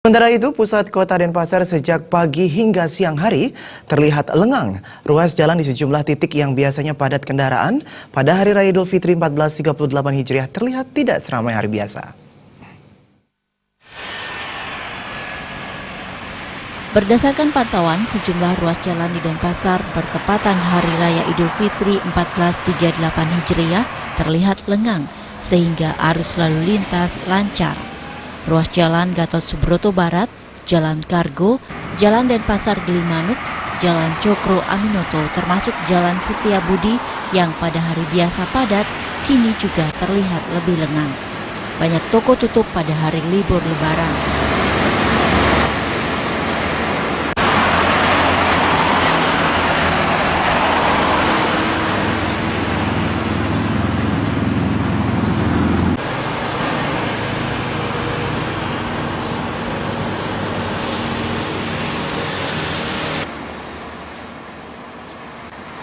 Sementara itu, pusat kota Denpasar sejak pagi hingga siang hari terlihat lengang. Ruas jalan di sejumlah titik yang biasanya padat kendaraan pada Hari Raya Idul Fitri 1438 Hijriah terlihat tidak seramai hari biasa. Berdasarkan pantauan, sejumlah ruas jalan di Denpasar bertepatan Hari Raya Idul Fitri 1438 Hijriah terlihat lengang, sehingga arus lalu lintas lancar. Ruas jalan Gatot Subroto Barat, Jalan Kargo, Jalan Denpasar Gilimanuk, Jalan Cokro Aminoto termasuk Jalan Setiabudi yang pada hari biasa padat, kini juga terlihat lebih lengang. Banyak toko tutup pada hari libur Lebaran.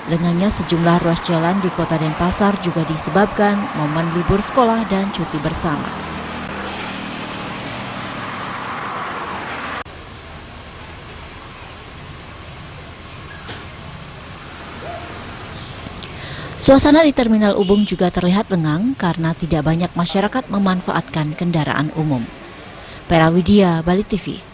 Lengangnya sejumlah ruas jalan di kota Denpasar juga disebabkan momen libur sekolah dan cuti bersama. Suasana di Terminal Ubung juga terlihat lengang karena tidak banyak masyarakat memanfaatkan kendaraan umum. Perawidia, Bali TV.